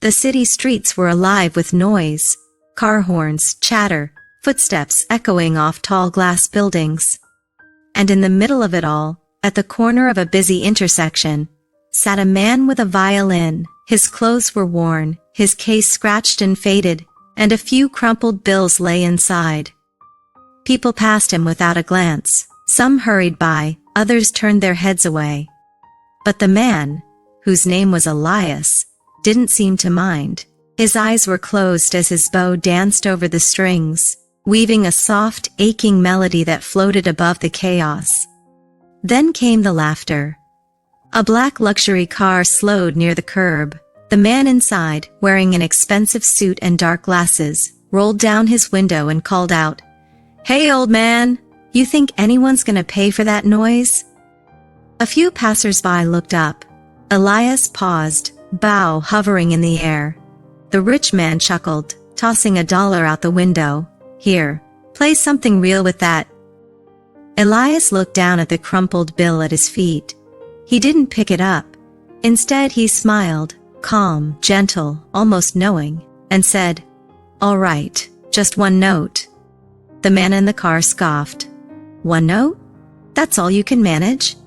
The city streets were alive with noise, car horns, chatter, footsteps echoing off tall glass buildings. And in the middle of it all, at the corner of a busy intersection, sat a man with a violin. His clothes were worn, his case scratched and faded, and a few crumpled bills lay inside. People passed him without a glance. Some hurried by, others turned their heads away. But the man, whose name was Elias, didn't seem to mind. His eyes were closed as his bow danced over the strings, weaving a soft, aching melody that floated above the chaos. Then came the laughter. A black luxury car slowed near the curb. The man inside, wearing an expensive suit and dark glasses, rolled down his window and called out, "Hey, old man, you think anyone's gonna pay for that noise?" A few passers-by looked up. Elias paused, bow hovering in the air. The rich man chuckled, tossing $1 out the window. "Here, play something real with that." Elias looked down at the crumpled bill at his feet. He didn't pick it up. Instead, he smiled, calm, gentle, almost knowing, and said, "All right, just one note." The man in the car scoffed. "One note? That's all you can manage?"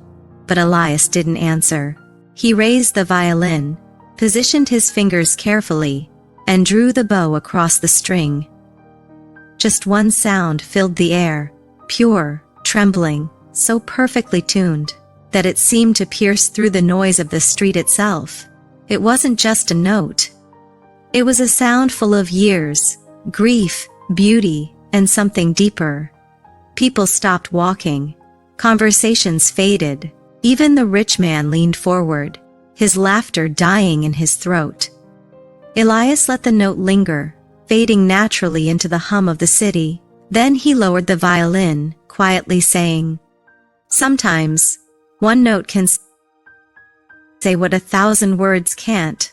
But Elias didn't answer. He raised the violin, positioned his fingers carefully, and drew the bow across the string. Just one sound filled the air, pure, trembling, so perfectly tuned that it seemed to pierce through the noise of the street itself. It wasn't just a note. It was a sound full of years, grief, beauty, and something deeper. People stopped walking. Conversations faded. Even the rich man leaned forward, his laughter dying in his throat. Elias let the note linger, fading naturally into the hum of the city. Then he lowered the violin, quietly saying, "Sometimes, one note can say what 1,000 words can't."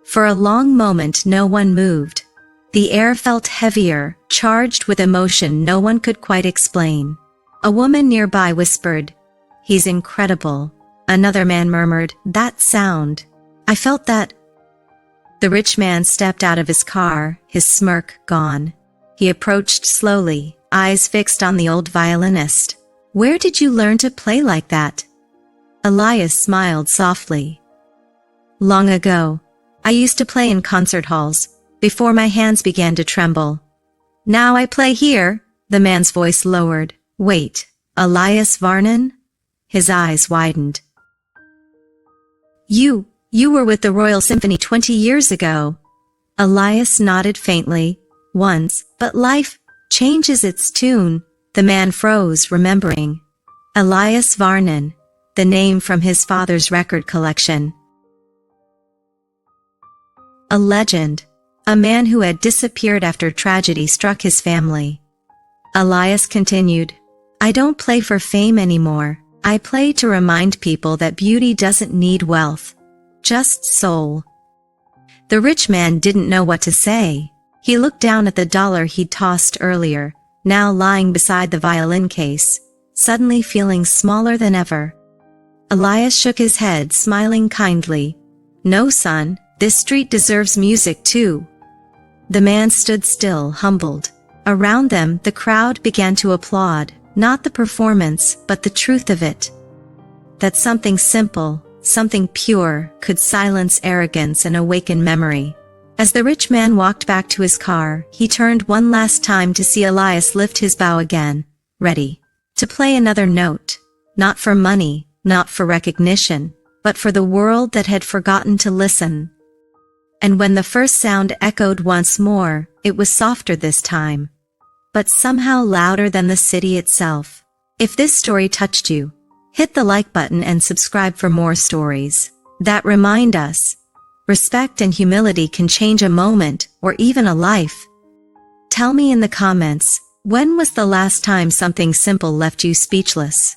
For a long moment no one moved. The air felt heavier, charged with emotion no one could quite explain. A woman nearby whispered, "He's incredible." Another man murmured, "That sound. I felt that." The rich man stepped out of his car, his smirk gone. He approached slowly, eyes fixed on the old violinist. "Where did you learn to play like that?" Elias smiled softly. "Long ago. I used to play in concert halls, before my hands began to tremble. Now I play here." The man's voice lowered. "Wait, Elias Varnon?" His eyes widened. You were with the Royal Symphony 20 years ago." Elias nodded faintly. "Once, but life changes its tune." The man froze, remembering. Elias Varnon, the name from his father's record collection. A legend, a man who had disappeared after tragedy struck his family. Elias continued, "I don't play for fame anymore. I play to remind people that beauty doesn't need wealth, just soul." The rich man didn't know what to say. He looked down at the $1 he'd tossed earlier, now lying beside the violin case, suddenly feeling smaller than ever. Elias shook his head, smiling kindly. "No, son, this street deserves music too." The man stood still, humbled. Around them, the crowd began to applaud, not the performance, but the truth of it. That something simple, something pure, could silence arrogance and awaken memory. As the rich man walked back to his car, he turned one last time to see Elias lift his bow again, ready to play another note, not for money, not for recognition, but for the world that had forgotten to listen. And when the first sound echoed once more, it was softer this time, but somehow louder than the city itself. If this story touched you, hit the like button and subscribe for more stories that remind us respect and humility can change a moment or even a life. Tell me in the comments, when was the last time something simple left you speechless?